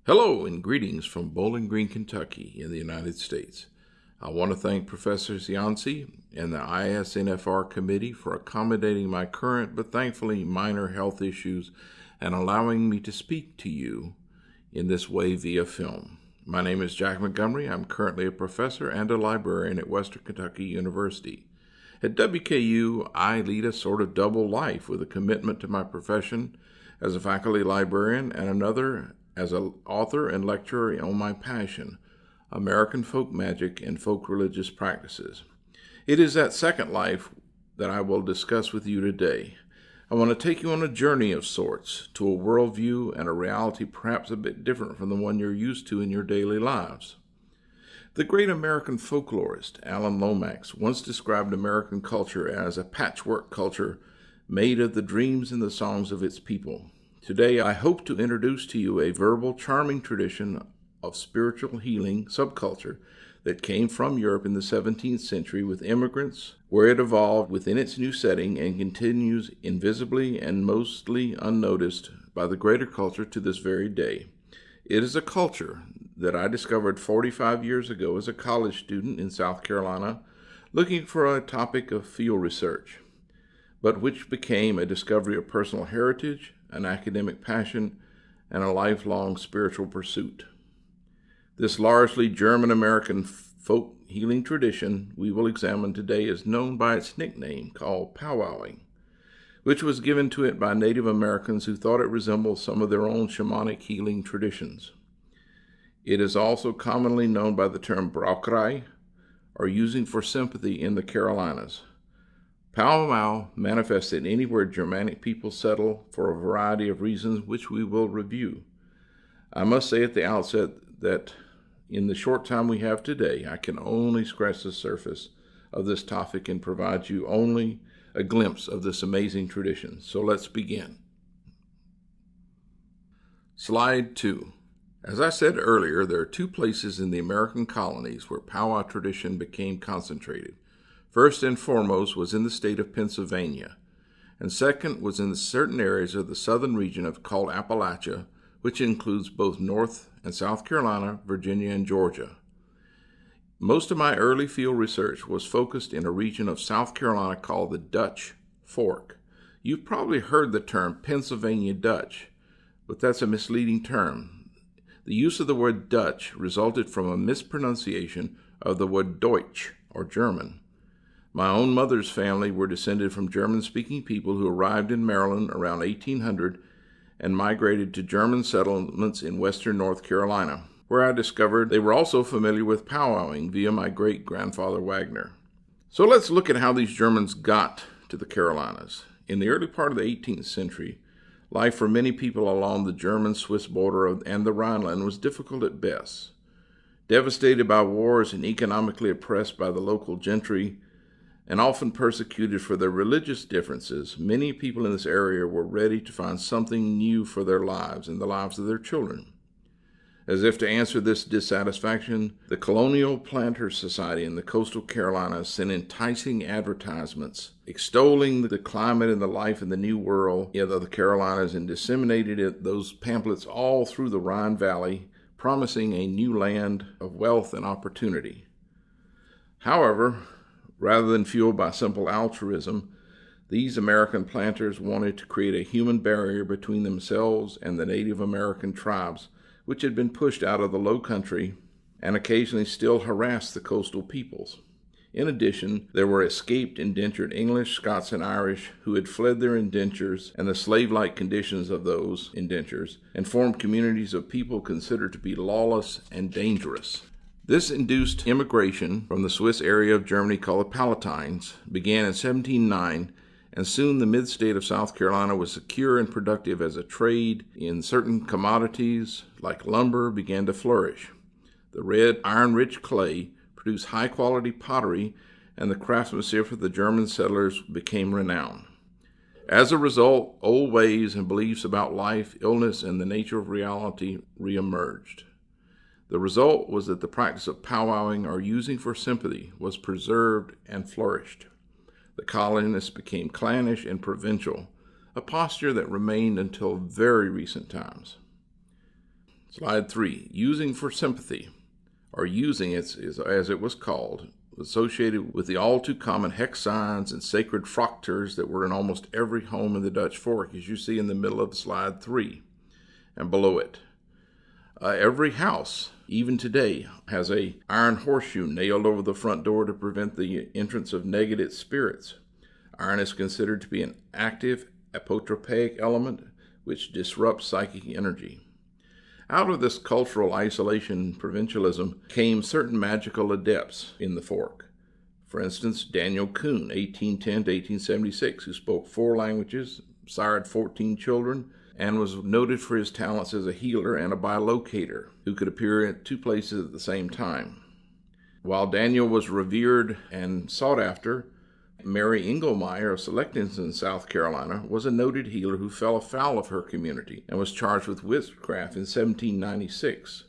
Hello and greetings from Bowling Green, Kentucky in the United States. I want to thank Professor Yancey and the ISNFR committee for accommodating my current but thankfully minor health issues and allowing me to speak to you in this way via film. My name is Jack Montgomery. I'm currently a professor and a librarian at Western Kentucky University. At WKU, I lead a sort of double life with a commitment to my profession as a faculty librarian and another as an author and lecturer on my passion, American folk magic and folk religious practices. It is that second life that I will discuss with you today. I want to take you on a journey of sorts to a worldview and a reality perhaps a bit different from the one you're used to in your daily lives. The great American folklorist Alan Lomax once described American culture as a patchwork culture made of the dreams and the songs of its people. Today, I hope to introduce to you a verbal, charming tradition of spiritual healing subculture that came from Europe in the 17th century with immigrants, where it evolved within its new setting and continues invisibly and mostly unnoticed by the greater culture to this very day. It is a culture that I discovered 45 years ago as a college student in South Carolina, looking for a topic of field research, but which became a discovery of personal heritage, an academic passion, and a lifelong spiritual pursuit. This largely German-American folk healing tradition we will examine today is known by its nickname called powwowing, which was given to it by Native Americans who thought it resembled some of their own shamanic healing traditions. It is also commonly known by the term brauchrei, or using for sympathy in the Carolinas. Powwow manifested anywhere Germanic people settle for a variety of reasons which we will review. I must say at the outset that in the short time we have today, I can only scratch the surface of this topic and provide you only a glimpse of this amazing tradition. So let's begin. Slide 2. As I said earlier, there are two places in the American colonies where powwow tradition became concentrated. First and foremost was in the state of Pennsylvania, and second was in certain areas of the southern region called Appalachia, which includes both North and South Carolina, Virginia, and Georgia. Most of my early field research was focused in a region of South Carolina called the Dutch Fork. You've probably heard the term Pennsylvania Dutch, but that's a misleading term. The use of the word Dutch resulted from a mispronunciation of the word Deutsch, or German. My own mother's family were descended from German-speaking people who arrived in Maryland around 1800 and migrated to German settlements in western North Carolina, where I discovered they were also familiar with powwowing via my great-grandfather Wagner. So let's look at how these Germans got to the Carolinas. In the early part of the 18th century, life for many people along the German-Swiss border and the Rhineland was difficult at best. Devastated by wars and economically oppressed by the local gentry, and often persecuted for their religious differences, many people in this area were ready to find something new for their lives and the lives of their children. As if to answer this dissatisfaction, the Colonial Planters Society in the coastal Carolinas sent enticing advertisements extolling the climate and the life in the New World of the Carolinas and disseminated those pamphlets all through the Rhine Valley, promising a new land of wealth and opportunity. However, rather than fueled by simple altruism, these American planters wanted to create a human barrier between themselves and the Native American tribes, which had been pushed out of the low country and occasionally still harassed the coastal peoples. In addition, there were escaped indentured English, Scots, and Irish who had fled their indentures and the slave-like conditions of those indentures and formed communities of people considered to be lawless and dangerous. This induced immigration from the Swiss area of Germany called the Palatines began in 1709, and soon the mid-state of South Carolina was secure and productive as a trade in certain commodities like lumber began to flourish. The red, iron-rich clay produced high-quality pottery, and the craftsmanship of the German settlers became renowned. As a result, old ways and beliefs about life, illness, and the nature of reality reemerged. The result was that the practice of powwowing or using for sympathy was preserved and flourished. The colonists became clannish and provincial, a posture that remained until very recent times. Slide 3. Using for sympathy, or using as it was called, associated with the all-too-common hex signs and sacred fractures that were in almost every home in the Dutch Fork, as you see in the middle of slide 3 and below it. Every house, even today, has a iron horseshoe nailed over the front door to prevent the entrance of negative spirits. Iron is considered to be an active apotropaic element which disrupts psychic energy. Out of this cultural isolation provincialism came certain magical adepts in the Fork. For instance, Daniel Kuhn, 1810 to 1876, who spoke 4 languages, sired 14 children, and was noted for his talents as a healer and a bilocator, who could appear at 2 places at the same time. While Daniel was revered and sought after, Mary Engelmeyer of Selectington, South Carolina, was a noted healer who fell afoul of her community and was charged with witchcraft in 1796.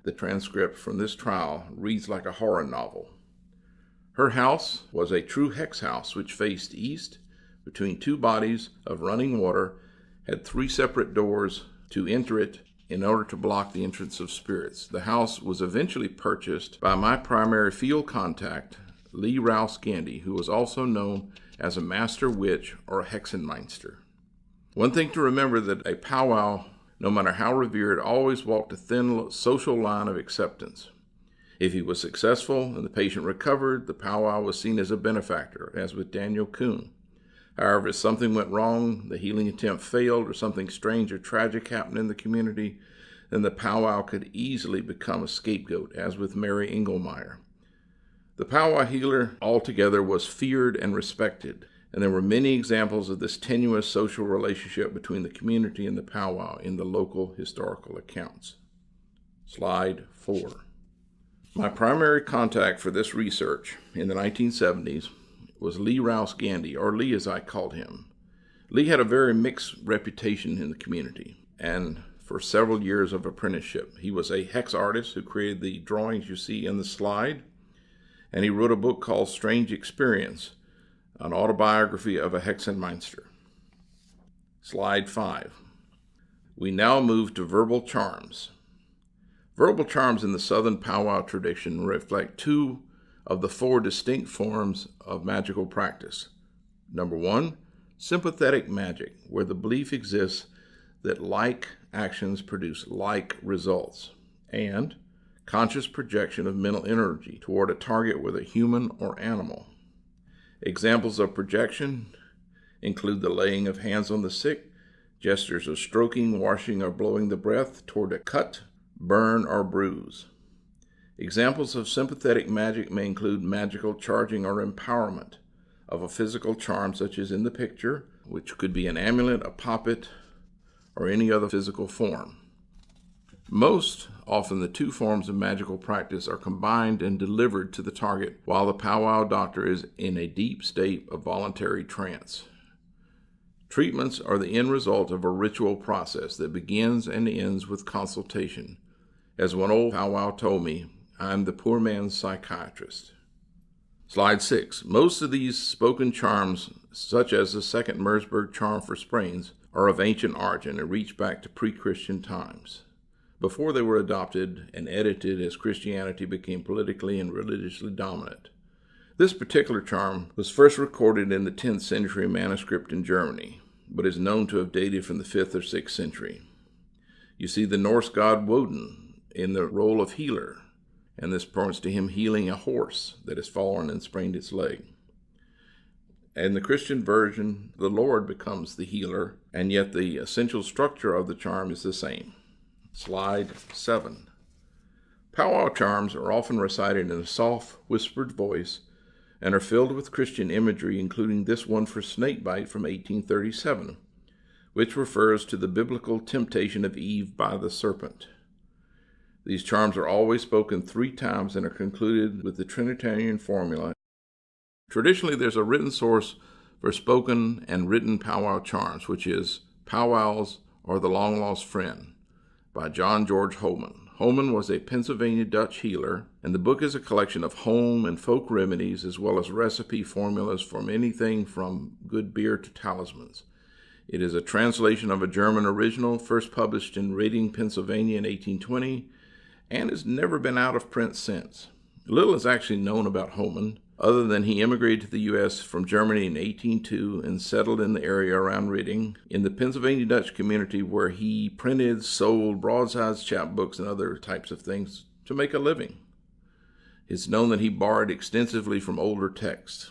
The transcript from this trial reads like a horror novel. Her house was a true hex house which faced east, between 2 bodies of running water, had 3 separate doors to enter it in order to block the entrance of spirits. The house was eventually purchased by my primary field contact, Lee Rouse Gandy, who was also known as a master witch or a hexenmeister. One thing to remember that a powwow, no matter how revered, always walked a thin social line of acceptance. If he was successful and the patient recovered, the powwow was seen as a benefactor, as with Daniel Kuhn. However, if something went wrong, the healing attempt failed, or something strange or tragic happened in the community, then the powwow could easily become a scapegoat, as with Mary Engelmeyer. The powwow healer altogether was feared and respected, and there were many examples of this tenuous social relationship between the community and the powwow in the local historical accounts. Slide 4. My primary contact for this research in the 1970s was Lee Rouse Gandy, or Lee as I called him. Lee had a very mixed reputation in the community, and for several years of apprenticeship. He was a hex artist who created the drawings you see in the slide, and he wrote a book called Strange Experience, an autobiography of a hexenmeister. Slide 5. We now move to verbal charms. Verbal charms in the Southern powwow tradition reflect 2 of the 4 distinct forms of magical practice. Number 1, sympathetic magic, where the belief exists that like actions produce like results, and conscious projection of mental energy toward a target, whether human or animal. Examples of projection include the laying of hands on the sick, gestures of stroking, washing, or blowing the breath toward a cut, burn, or bruise. Examples of sympathetic magic may include magical charging or empowerment of a physical charm, such as in the picture, which could be an amulet, a poppet, or any other physical form. Most often, the 2 forms of magical practice are combined and delivered to the target while the powwow doctor is in a deep state of voluntary trance. Treatments are the end result of a ritual process that begins and ends with consultation. As one old powwow told me, I'm the poor man's psychiatrist. Slide 6. Most of these spoken charms, such as the Second Mersberg Charm for sprains, are of ancient origin and reach back to pre-Christian times, before they were adopted and edited as Christianity became politically and religiously dominant. This particular charm was first recorded in the 10th century manuscript in Germany, but is known to have dated from the 5th or 6th century. You see the Norse god Woden in the role of healer, and this points to him healing a horse that has fallen and sprained its leg. In the Christian version, the Lord becomes the healer, and yet the essential structure of the charm is the same. Slide 7. Powwow charms are often recited in a soft, whispered voice and are filled with Christian imagery, including this one for Snakebite from 1837, which refers to the biblical temptation of Eve by the serpent. These charms are always spoken 3 times and are concluded with the Trinitarian formula. Traditionally, there's a written source for spoken and written powwow charms, which is Powwows or the Long Lost Friend by John George Holman. Holman was a Pennsylvania Dutch healer, and the book is a collection of home and folk remedies as well as recipe formulas from anything from good beer to talismans. It is a translation of a German original, first published in Reading, Pennsylvania in 1820, and has never been out of print since. Little is actually known about Homan, other than he immigrated to the U.S. from Germany in 1802 and settled in the area around Reading in the Pennsylvania Dutch community, where he printed, sold broadsides, chapbooks, and other types of things to make a living. It's known that he borrowed extensively from older texts.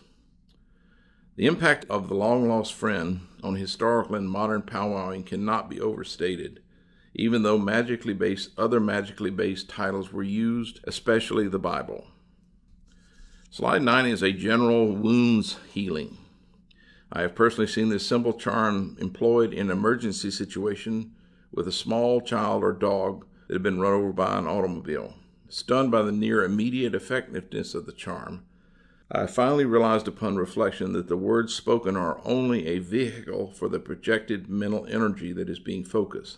The impact of the long-lost friend on historical and modern powwowing cannot be overstated, even though other magically based titles were used, especially the Bible. Slide 9 is a general wounds healing. I have personally seen this simple charm employed in an emergency situation with a small child or dog that had been run over by an automobile. Stunned by the near immediate effectiveness of the charm, I finally realized upon reflection that the words spoken are only a vehicle for the projected mental energy that is being focused.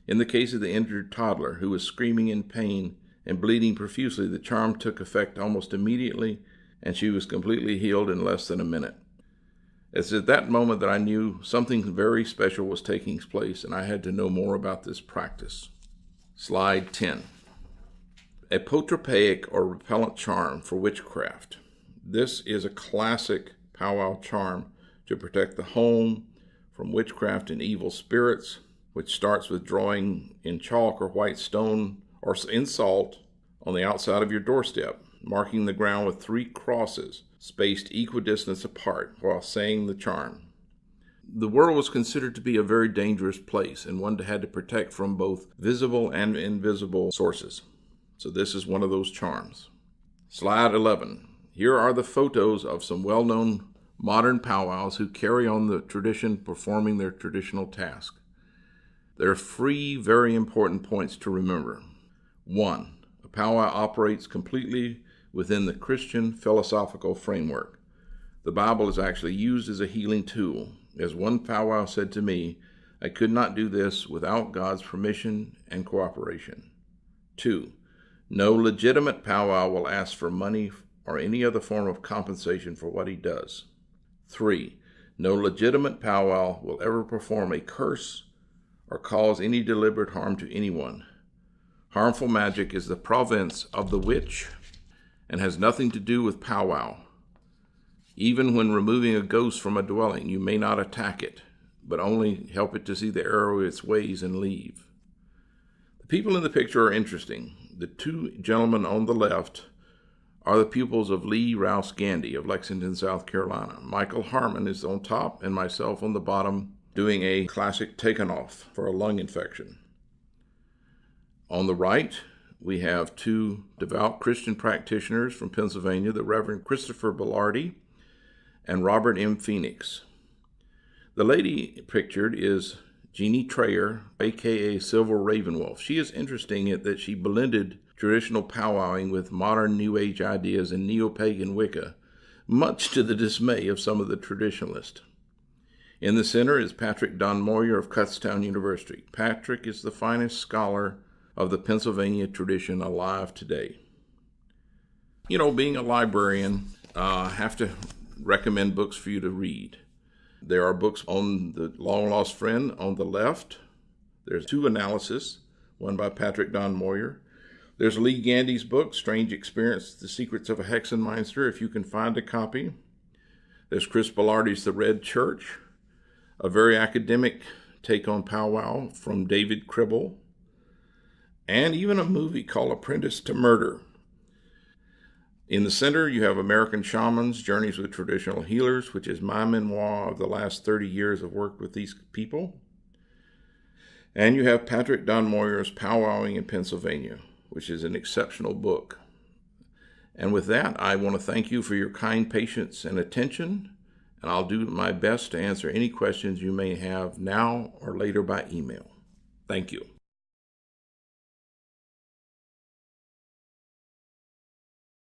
In the case of the injured toddler who was screaming in pain and bleeding profusely, the charm took effect almost immediately, and she was completely healed in less than a minute. It's at that moment that I knew something very special was taking place, and I had to know more about this practice. Slide 10. A potropaic or repellent charm for witchcraft. This is a classic powwow charm to protect the home from witchcraft and evil spirits, which starts with drawing in chalk or white stone or in salt on the outside of your doorstep, marking the ground with 3 crosses spaced equidistant apart while saying the charm. The world was considered to be a very dangerous place and one that had to protect from both visible and invisible sources. So this is one of those charms. Slide 11. Here are the photos of some well-known modern powwows who carry on the tradition performing their traditional task. There are 3 very important points to remember. 1. A powwow operates completely within the Christian philosophical framework. The Bible is actually used as a healing tool. As one powwow said to me, I could not do this without God's permission and cooperation. 2. No legitimate powwow will ask for money or any other form of compensation for what he does. 3. No legitimate powwow will ever perform a curse or cause any deliberate harm to anyone. Harmful magic is the province of the witch and has nothing to do with powwow. Even when removing a ghost from a dwelling, you may not attack it, but only help it to see the error of its ways and leave. The people in the picture are interesting. The 2 gentlemen on the left are the pupils of Lee Rouse Gandy of Lexington, South Carolina. Michael Harmon is on top and myself on the bottom doing a classic taken off for a lung infection. On the right, we have 2 devout Christian practitioners from Pennsylvania, the Reverend Christopher Bellardi and Robert M. Phoenix. The lady pictured is Jeannie Trayer, a.k.a. Silver Ravenwolf. She is interesting in that she blended traditional powwowing with modern New Age ideas and neo-pagan Wicca, much to the dismay of some of the traditionalists. In the center is Patrick Don Moyer of Kutztown University. Patrick is the finest scholar of the Pennsylvania tradition alive today. You know, being a librarian, I have to recommend books for you to read. There are books on the long-lost friend on the left. There's 2 analyses, one by Patrick Don Moyer. There's Lee Gandy's book, Strange Experience, The Secrets of a Hexenmeister, if you can find a copy. There's Chris Bellardi's The Red Church, a very academic take on powwow from David Cribble, and even a movie called Apprentice to Murder. In the center, you have American Shamans, Journeys with Traditional Healers, which is my memoir of the last 30 years of work with these people. And you have Patrick Don Moyer's Powwowing in Pennsylvania, which is an exceptional book. And with that, I want to thank you for your kind patience and attention, and I'll do my best to answer any questions you may have now or later by email. Thank you.